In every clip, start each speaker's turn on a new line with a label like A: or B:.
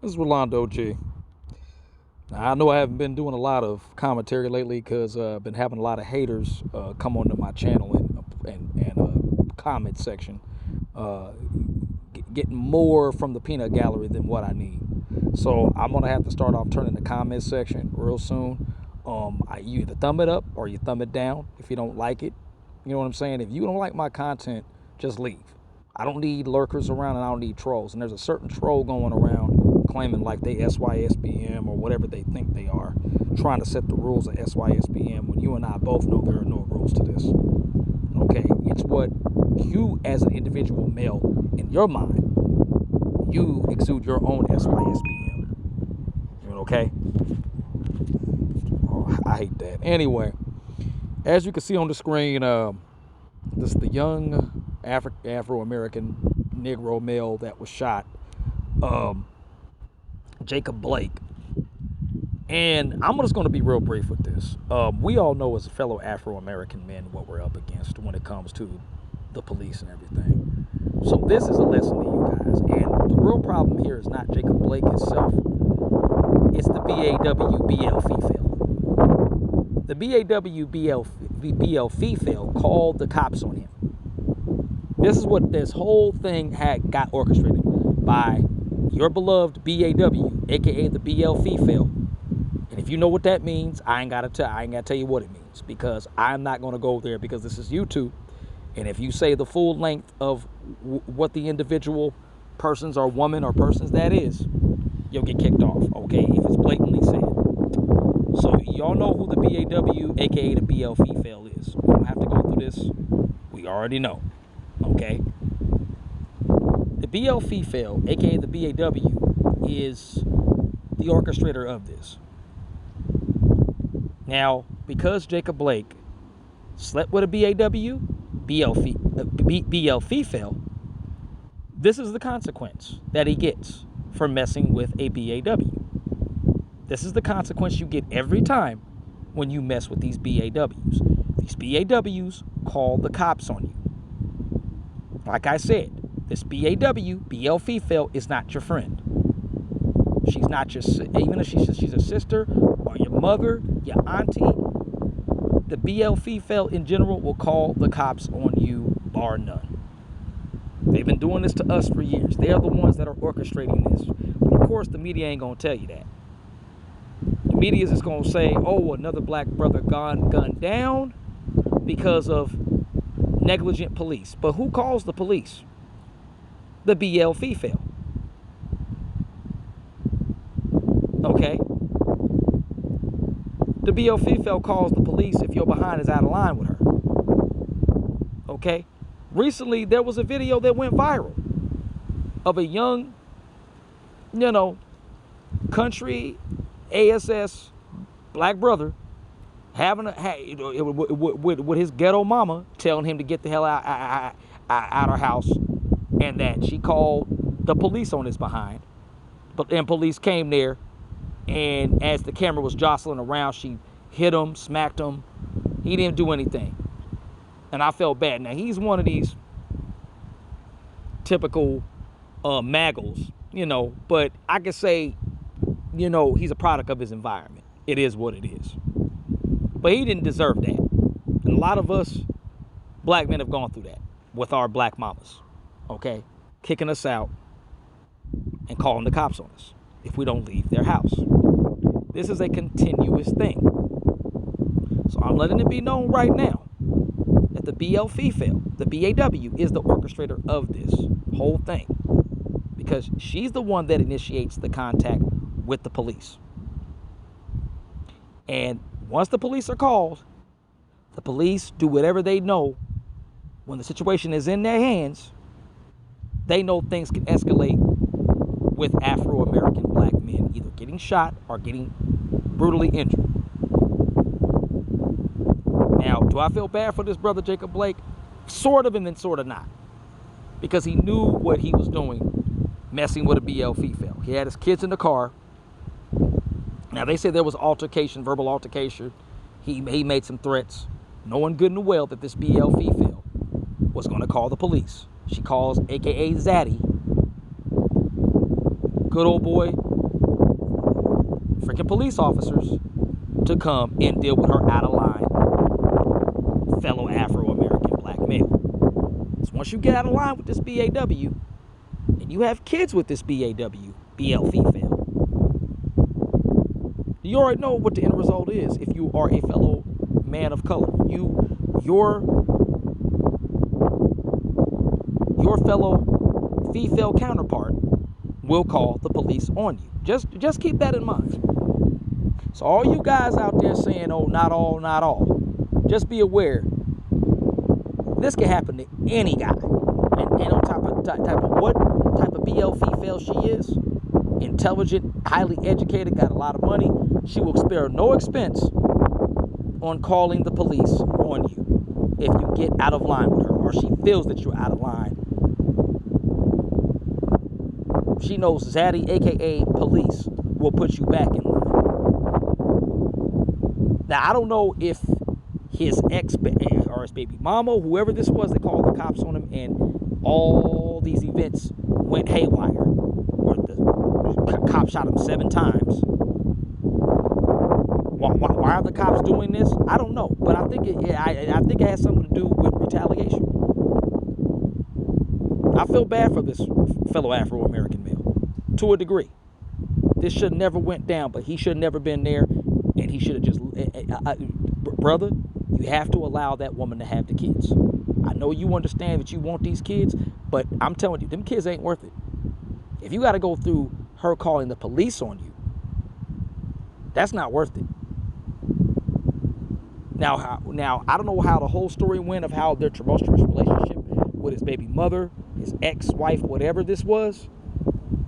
A: This is Rolando G. Now, I know I haven't been doing a lot of commentary lately because I've been having a lot of haters come onto my channel and comment section, getting more from the peanut gallery than what I need. So I'm gonna have to start off turning the comment section real soon. You either thumb it up or you thumb it down if you don't like it. You know what I'm saying? If you don't like my content, just leave. I don't need lurkers around and I don't need trolls. And there's a certain troll going around claiming like they SYSBM or whatever they think they are, trying to set the rules of SYSBM when you and I both know there are no rules to this. Okay, it's what you as an individual male in your mind, you exude your own SYSBM. Okay? Oh, I hate that. Anyway, as you can see on the screen, this is the young Afro-American Negro male that was shot, Jacob Blake. And I'm just going to be real brief with this. We all know as fellow Afro-American men what we're up against when it comes to the police and everything. So this is a lesson to you guys. And the real problem here is not Jacob Blake himself. It's the BL-feFail. The BL-feFail called the cops on him. This is what this whole thing got orchestrated by your beloved BAW, aka the BL-feFail. And if you know what that means, I ain't gotta tell you what it means, because I'm not gonna go there, because this is YouTube. And if you say the full length of what the individual persons or woman or persons that is, you'll get kicked off, okay, if it's blatantly said. So y'all know who the BAW, aka the BL-feFail is. We don't have to go through this. We already know, okay? The BL-feFail, aka the BAW, is the orchestrator of this. Now, because Jacob Blake slept with a BAW, BL-feFail, this is the consequence that he gets for messing with a BAW. This is the consequence you get every time when you mess with these BAWs. These BAWs call the cops on you. Like I said, this BAW, BL-feFail, is not your friend. She's not your, even if she's a sister or your mother, your auntie, the BL-feFail in general will call the cops on you, bar none. They've been doing this to us for years. They are the ones that are orchestrating this. But of course, the media ain't gonna tell you that. The media is just gonna say, oh, another black brother gunned down because of negligent police. But who calls the police? The BL-feFail. Okay? The BL-feFail calls the police if your behind is out of line with her. Okay? Recently, there was a video that went viral of a young, country ASS black brother having with his ghetto mama telling him to get the hell out her house, and that she called the police on his behind. But then police came there, and as the camera was jostling around, she hit him, smacked him. He didn't do anything. And I felt bad. Now, he's one of these typical maggles, but I could say, he's a product of his environment. It is what it is. But he didn't deserve that. And a lot of us black men have gone through that with our black mamas, okay? Kicking us out and calling the cops on us if we don't leave their house. This is a continuous thing. So I'm letting it be known right now that the BL-feFail, the BAW, is the orchestrator of this whole thing, because she's the one that initiates the contact with the police. And once the police are called, the police do whatever they know. When the situation is in their hands, they know things can escalate with Afro-American black men either getting shot or getting brutally injured. Now, do I feel bad for this brother Jacob Blake? Sort of, and then sort of not. Because he knew what he was doing, messing with a BL-feFail. He had his kids in the car. Now, they say there was altercation, verbal altercation. He made some threats, knowing good and well that this BL-feFail was going to call the police. She calls, a.k.a. Zaddy, good old boy, freaking police officers to come and deal with her out of line fellow Afro-American black male. So once you get out of line with this BAW and you have kids with this BAW, BL-feFail, you already know what the end result is if you are a fellow man of color. Your fellow female counterpart will call the police on you. Just keep that in mind. So all you guys out there saying, oh, not all, just be aware, this can happen to any guy. And on top of what type of BL-feFail she is, intelligent, highly educated, got a lot of money, she will spare no expense on calling the police on you if you get out of line with her or she feels that you're out of line. She knows Zaddy, aka police, will put you back in line. Now, I don't know if his ex or his baby mama, whoever this was, they called the cops on him and all these events went haywire, or the cop shot him 7 times. Why are the cops doing this? I don't know, but I think it has something to do with retaliation. I feel bad for this fellow Afro-American male, to a degree. This should never went down, but he should never been there, and he should have just, brother, you have to allow that woman to have the kids. I know you understand that you want these kids, but I'm telling you, them kids ain't worth it. If you got to go through her calling the police on you, that's not worth it. Now, I don't know how the whole story went of how their tumultuous relationship with his baby mother, his ex-wife, whatever this was.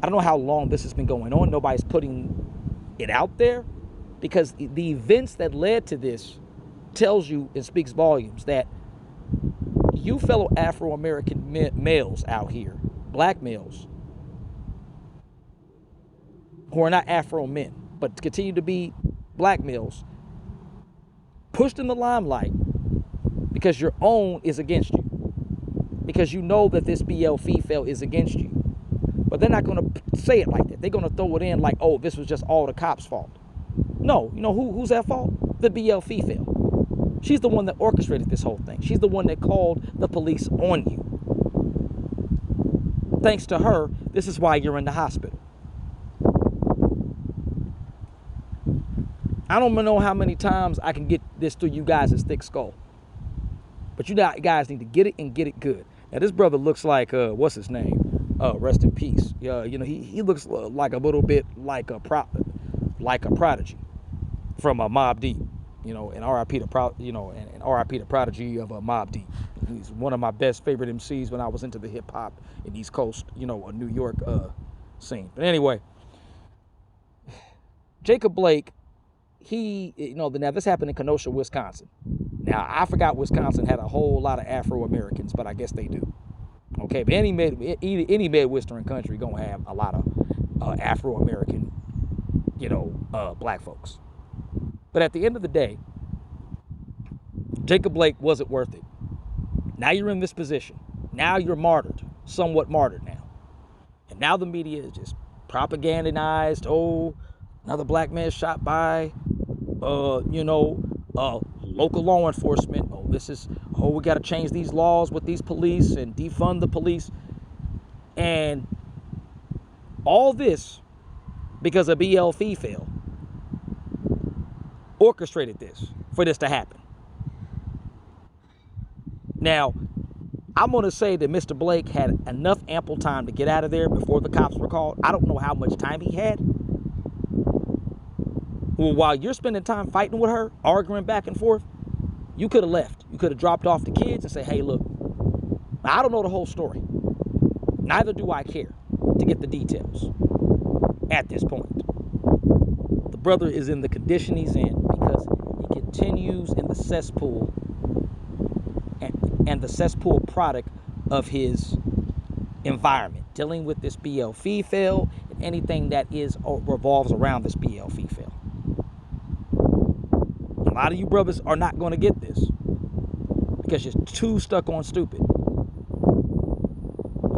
A: I don't know how long this has been going on. Nobody's putting it out there, because the events that led to this tells you and speaks volumes that you fellow Afro-American males out here, black males, who are not Afro men, but continue to be black males, pushed in the limelight because your own is against you. Because you know that this BL-feFail is against you. But they're not going to say it like that. They're going to throw it in like, oh, this was just all the cops' fault. No, you know who's at fault? The BL-feFail. She's the one that orchestrated this whole thing. She's the one that called the police on you. Thanks to her, this is why you're in the hospital. I don't know how many times I can get this through you guys' thick skull. But you guys need to get it and get it good. Now, this brother looks like, what's his name? Rest in peace. You know, he looks like a little bit like a prodigy from a Mobb Deep. You know, and R.I.P. and R.I.P. the prodigy of Mobb Deep. He's one of my best favorite MCs when I was into the hip hop in East Coast, a New York scene. But anyway, Jacob Blake, now this happened in Kenosha, Wisconsin. Now, I forgot Wisconsin had a whole lot of Afro-Americans, but I guess they do. Okay, but any Midwestern country gonna have a lot of Afro-American, black folks. But at the end of the day, Jacob Blake wasn't worth it. Now you're in this position. Now you're martyred, somewhat martyred now. And now the media is just propagandized. Oh, another black man shot by, local law enforcement. We got to change these laws with these police and defund the police. And all this because of BL-feFail orchestrated for this to happen. Now, I'm going to say that Mr. Blake had enough ample time to get out of there before the cops were called. I don't know how much time he had. Well, while you're spending time fighting with her, arguing back and forth, you could have left. You could have dropped off the kids and say, hey, look, I don't know the whole story. Neither do I care to get the details at this point. The brother is in the condition he's in because he continues in the cesspool and the cesspool product of his environment, dealing with this BL-feFail and anything that revolves around this BL-feFail. A lot of you brothers are not going to get this because you're too stuck on stupid.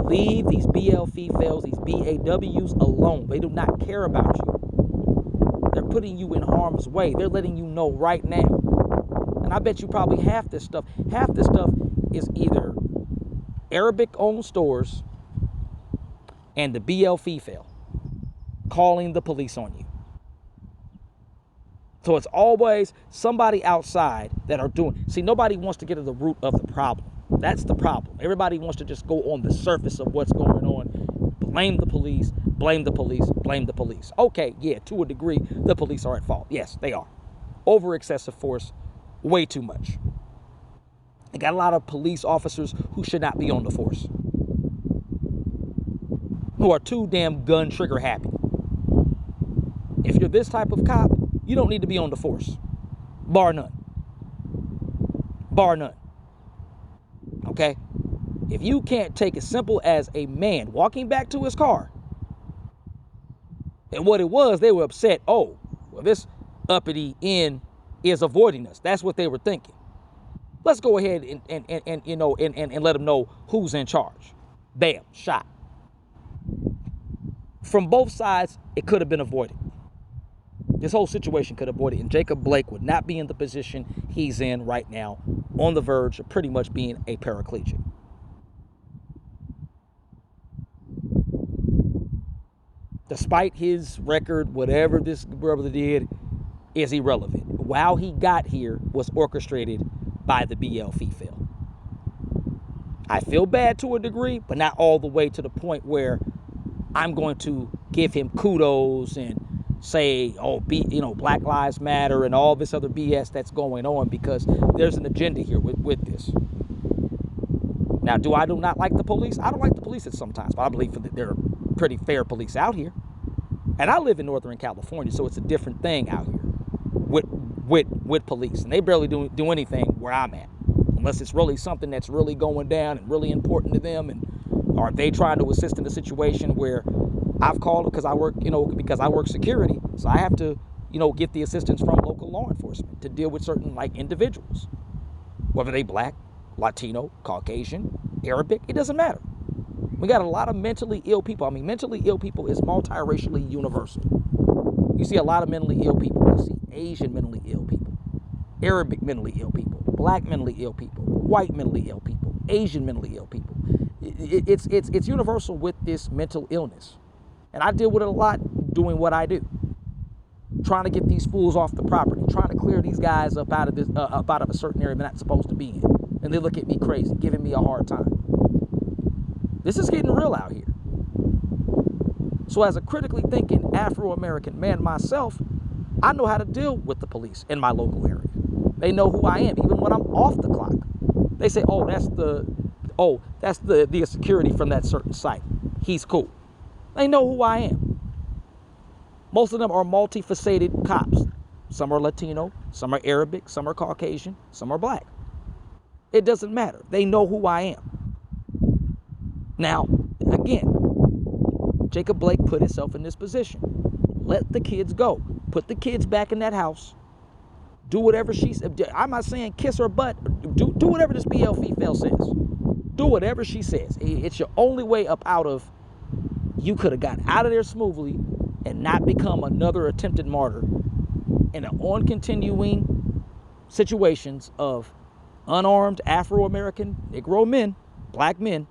A: Leave these BL-feFails, these BAWs alone. They do not care about you. They're putting you in harm's way. They're letting you know right now. And I bet you probably half this stuff is either Arabic-owned stores and the BL-feFail calling the police on you. So it's always somebody outside that are doing. See, nobody wants to get to the root of the problem. That's the problem. Everybody wants to just go on the surface of what's going on. Blame the police, blame the police, blame the police. Okay, yeah, to a degree, the police are at fault. Yes, they are. Over excessive force, way too much. They got a lot of police officers who should not be on the force, who are too damn gun trigger happy. If you're this type of cop, you don't need to be on the force. Bar none. Bar none. Okay? If you can't take as simple as a man walking back to his car, and what it was, they were upset. Oh, well, this uppity N is avoiding us. That's what they were thinking. Let's go ahead and let them know who's in charge. Bam, shot. From both sides, it could have been avoided. This whole situation could have avoided, and Jacob Blake would not be in the position he's in right now, on the verge of pretty much being a paraplegic. Despite his record, whatever this brother did is irrelevant. How he got here was orchestrated by the BL-feFail. I feel bad to a degree, but not all the way to the point where I'm going to give him kudos and say, oh, Black Lives Matter and all this other BS that's going on, because there's an agenda here with this. Now, do not like the police? I don't like the police at sometimes, but I believe that they're pretty fair police out here. And I live in Northern California, so it's a different thing out here with police. And they barely do anything where I'm at, unless it's really something that's really going down and really important to them, and or they trying to assist in a situation where I've called because I work security, so I have to, get the assistance from local law enforcement to deal with certain individuals, whether they black, Latino, Caucasian, Arabic, it doesn't matter. We got a lot of mentally ill people. I mean, mentally ill people is multiracially universal. You see a lot of mentally ill people. You see Asian mentally ill people, Arabic mentally ill people, black mentally ill people, white mentally ill people, Asian mentally ill people. It's universal with this mental illness. And I deal with it a lot doing what I do. Trying to get these fools off the property, trying to clear these guys up out of a certain area they're not supposed to be in. And they look at me crazy, giving me a hard time. This is getting real out here. So as a critically thinking Afro-American man myself, I know how to deal with the police in my local area. They know who I am, even when I'm off the clock. They say, oh, that's the security from that certain site. He's cool. They know who I am. Most of them are multifaceted cops. Some are Latino, some are Arabic, some are Caucasian, some are black. It doesn't matter. They know who I am. Now, again, Jacob Blake put himself in this position. Let the kids go. Put the kids back in that house. Do whatever she said. I'm not saying kiss her butt. Do whatever this BL-feFail says. Do whatever she says. It's your only way up out of. You could have gotten out of there smoothly and not become another attempted martyr in an continuing situations of unarmed Afro-American Negro men, black men,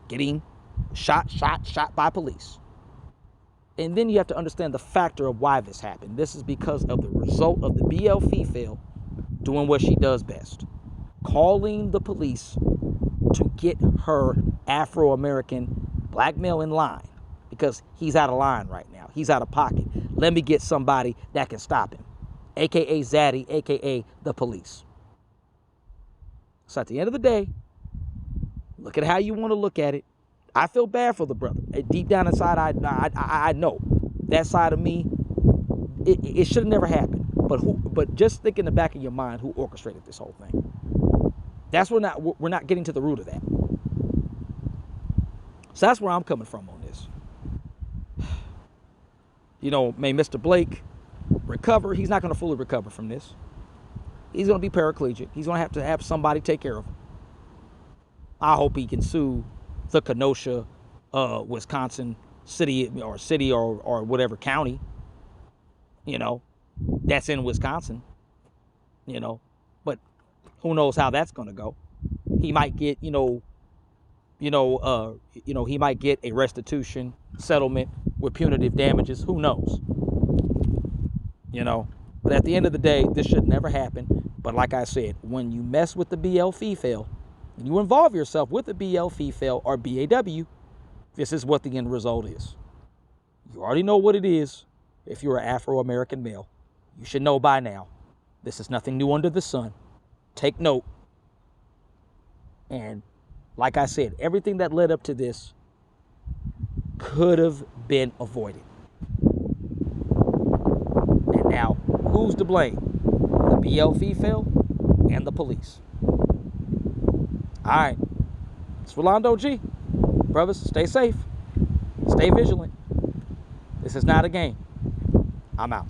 A: getting shot by police. And then you have to understand the factor of why this happened. This is because of the result of the BL-feFail doing what she does best. Calling the police to get her Afro-American black male in line. Because he's out of line right now. He's out of pocket. Let me get somebody that can stop him. AKA Zaddy, AKA the police. So at the end of the day, look at how you want to look at it. I feel bad for the brother. Deep down inside, I know that side of me. It should have never happened. But just think in the back of your mind who orchestrated this whole thing. That's we're not getting to the root of that. So that's where I'm coming from on this. May Mr. Blake recover. He's not going to fully recover from this. He's going to be paraplegic. He's going to have somebody take care of him. I hope he can sue the Kenosha, Wisconsin city or whatever county, You know, that's in Wisconsin. You know, but who knows how that's going to go? He might get, he might get a restitution settlement with punitive damages. Who knows? You know, but at the end of the day, this should never happen. But like I said, when you mess with the BL-feFail, and you involve yourself with the BL-feFail or BAW, this is what the end result is. You already know what it is if you're an Afro-American male. You should know by now. This is nothing new under the sun. Take note. And like I said, everything that led up to this could have been avoided. And now, who's to blame? The BL-feFail and the police. All right. It's Rolando G. Brothers, stay safe. Stay vigilant. This is not a game. I'm out.